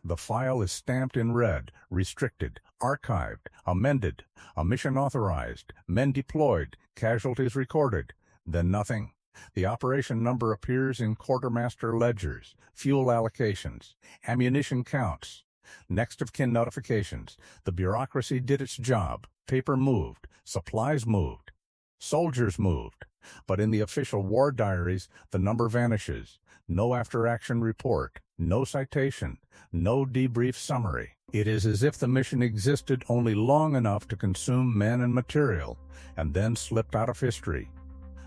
The file is stamped in red, restricted, archived, amended, a mission authorized, men deployed, casualties recorded, then nothing. The operation number appears in quartermaster ledgers, fuel allocations, ammunition counts, next of kin notifications. The bureaucracy did its job. Paper moved, supplies moved, soldiers moved. But in the official war diaries, the number vanishes. No after-action report, no citation, no debrief summary. It is as if the mission existed only long enough to consume men and material, and then slipped out of history.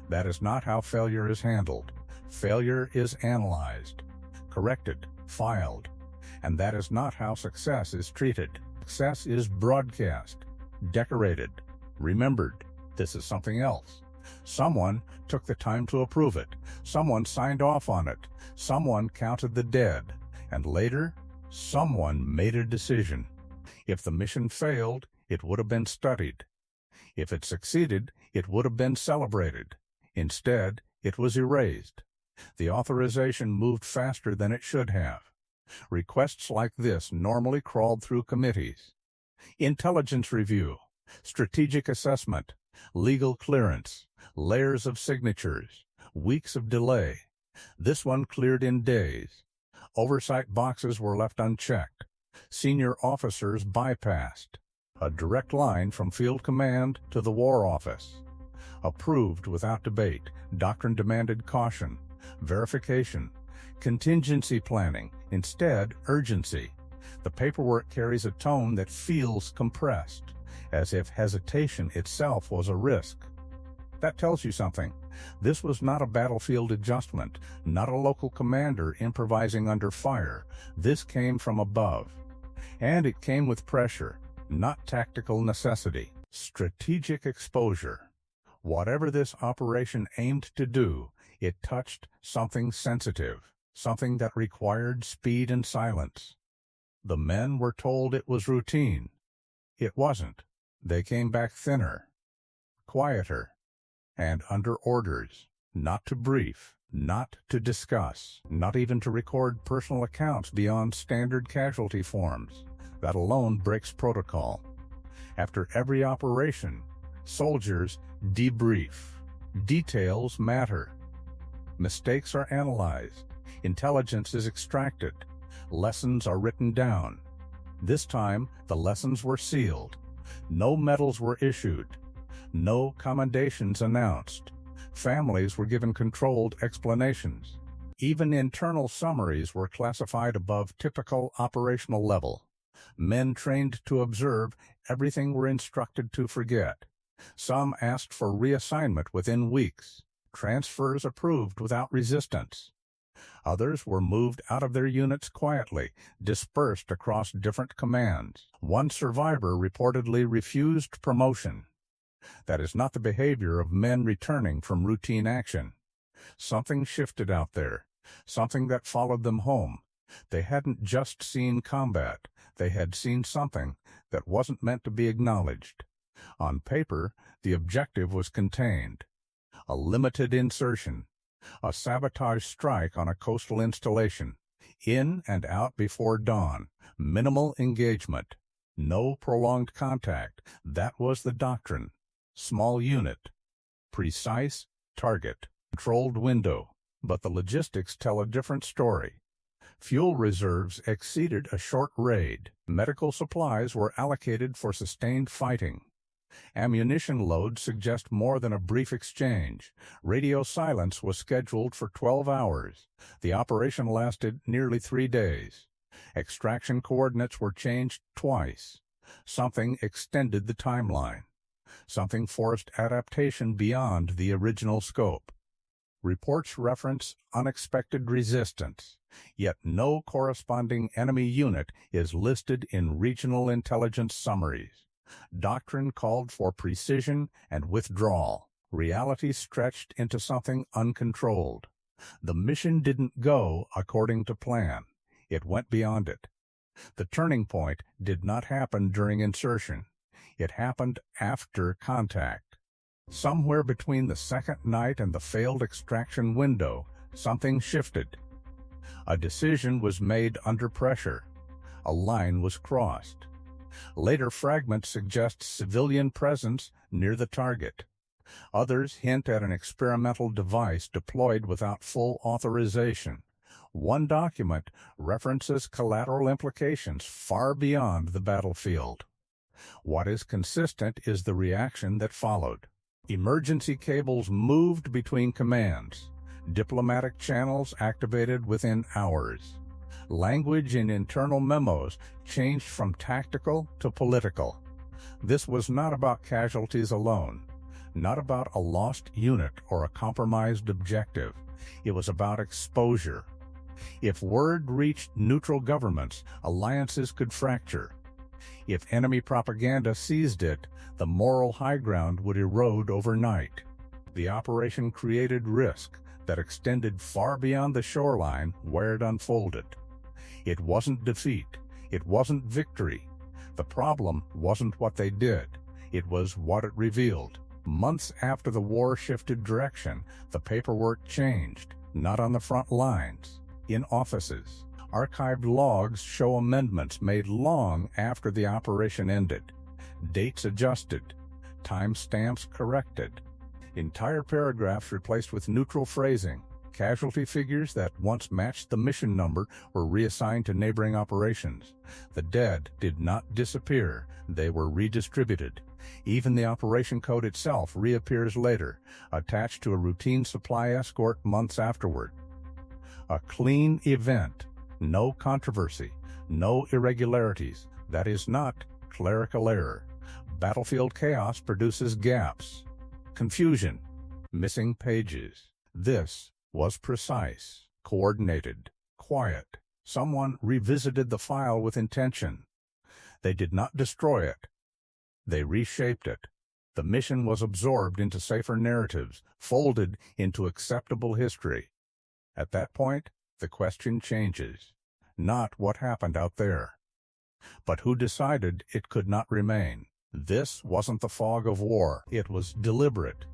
That is not how failure is handled. Failure is analyzed, corrected, filed. And that is not how success is treated. Success is broadcast, decorated, remembered. This is something else. Someone took the time to approve it. Someone signed off on it. Someone counted the dead. And later, someone made a decision. If the mission failed, it would have been studied. If it succeeded, it would have been celebrated. Instead, it was erased. The authorization moved faster than it should have. Requests like this normally crawled through committees. Intelligence review, strategic assessment, legal clearance, layers of signatures, weeks of delay. This one cleared in days. Oversight boxes were left unchecked. Senior officers bypassed. A direct line from Field Command to the War Office. Approved without debate. Doctrine demanded caution, verification, contingency planning, instead urgency. The paperwork carries a tone that feels compressed, as if hesitation itself was a risk. That tells you something. This was not a battlefield adjustment, not a local commander improvising under fire. This came from above. And it came with pressure, not tactical necessity. Strategic exposure. Whatever this operation aimed to do, it touched something sensitive, something that required speed and silence. The men were told it was routine. It wasn't. They came back thinner, quieter, and under orders, not to brief, not to discuss, not even to record personal accounts beyond standard casualty forms. That alone breaks protocol. After every operation, soldiers debrief. Details matter. Mistakes are analyzed. Intelligence is extracted. Lessons are written down. This time, the lessons were sealed. No medals were issued. No commendations announced. Families were given controlled explanations. Even internal summaries were classified above typical operational level. Men trained to observe everything were instructed to forget. Some asked for reassignment within weeks. Transfers approved without resistance. Others were moved out of their units quietly, dispersed across different commands. One survivor reportedly refused promotion. That is not the behavior of men returning from routine action. Something shifted out there, something that followed them home. They hadn't just seen combat. They had seen something that wasn't meant to be acknowledged. On paper, the objective was contained. A limited insertion. A sabotage strike on a coastal installation. In and out before dawn. Minimal engagement. No prolonged contact. That was the doctrine. Small unit. Precise target. Controlled window. But the logistics tell a different story. Fuel reserves exceeded a short raid. Medical supplies were allocated for sustained fighting. Ammunition loads suggest more than a brief exchange. Radio silence was scheduled for 12 hours. The operation lasted nearly 3 days. Extraction coordinates were changed twice. Something extended the timeline. Something forced adaptation beyond the original scope. Reports reference unexpected resistance, yet no corresponding enemy unit is listed in regional intelligence summaries. Doctrine called for precision and withdrawal. Reality stretched into something uncontrolled. The mission didn't go according to plan. It went beyond it. The turning point did not happen during insertion. It happened after contact. Somewhere between the second night and the failed extraction window, something shifted. A decision was made under pressure. a line was crossed. Later fragments suggest civilian presence near the target. Others hint at an experimental device deployed without full authorization. One document references collateral implications far beyond the battlefield. What is consistent is the reaction that followed. Emergency cables moved between commands. Diplomatic channels activated within hours. Language in internal memos changed from tactical to political. This was not about casualties alone, not about a lost unit or a compromised objective. It was about exposure. If word reached neutral governments, alliances could fracture. If enemy propaganda seized it, the moral high ground would erode overnight. The operation created risk that extended far beyond the shoreline where it unfolded. It wasn't defeat. It wasn't victory. The problem wasn't what they did. It was what it revealed. Months after the war shifted direction, the paperwork changed, not on the front lines, in offices. Archived logs show amendments made long after the operation ended. Dates adjusted. Timestamps corrected. Entire paragraphs replaced with neutral phrasing. Casualty figures that once matched the mission number were reassigned to neighboring operations. The dead did not disappear. They were redistributed. Even the operation code itself reappears later, attached to a routine supply escort months afterward. A clean event. No controversy. No irregularities. That is not clerical error. Battlefield chaos produces gaps. Confusion. Missing pages. This was precise, coordinated, quiet. Someone revisited the file with intention. They did not destroy it. They reshaped it. The mission was absorbed into safer narratives, folded into acceptable history. At that point, the question changes. Not what happened out there, but who decided it could not remain. This wasn't the fog of war. It was deliberate.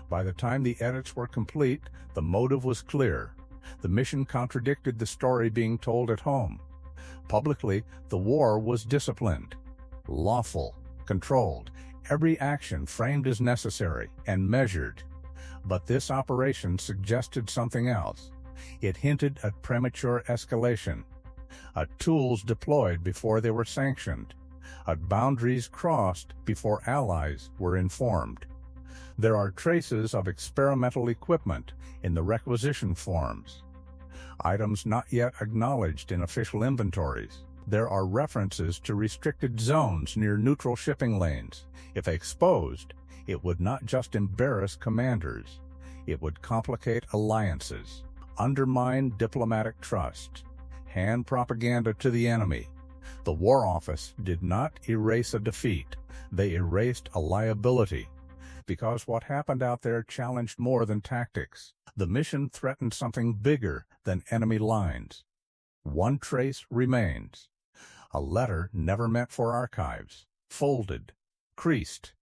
By the time the edits were complete, the motive was clear. The mission contradicted the story being told at home. Publicly, the war was disciplined, lawful, controlled, every action framed as necessary and measured. But this operation suggested something else. It hinted at premature escalation, at tools deployed before they were sanctioned, at boundaries crossed before allies were informed. There are traces of experimental equipment in the requisition forms, items not yet acknowledged in official inventories. There are references to restricted zones near neutral shipping lanes. If exposed, it would not just embarrass commanders, it would complicate alliances, undermine diplomatic trust, hand propaganda to the enemy. The War Office did not erase a defeat. They erased a liability. Because what happened out there challenged more than tactics. The mission threatened something bigger than enemy lines. One trace remains. A letter never meant for archives, folded, creased,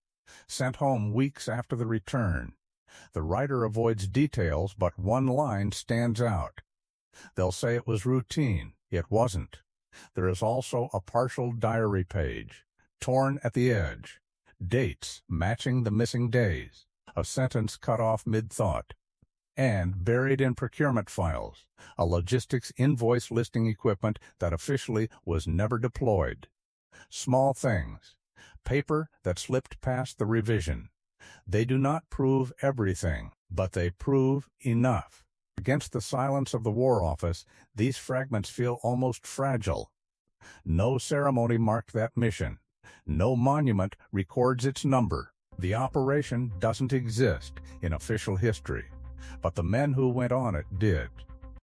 sent home weeks after the return. The writer avoids details, but one line stands out. They'll say it was routine. It wasn't. There is also a partial diary page, torn at the edge, dates matching the missing days, a sentence cut off mid-thought, and buried in procurement files, a logistics invoice listing equipment that officially was never deployed. Small things, paper that slipped past the revision. They do not prove everything, but they prove enough. Against the silence of the War Office, these fragments feel almost fragile. No ceremony marked that mission. No monument records its number. The operation doesn't exist in official history, but the men who went on it did.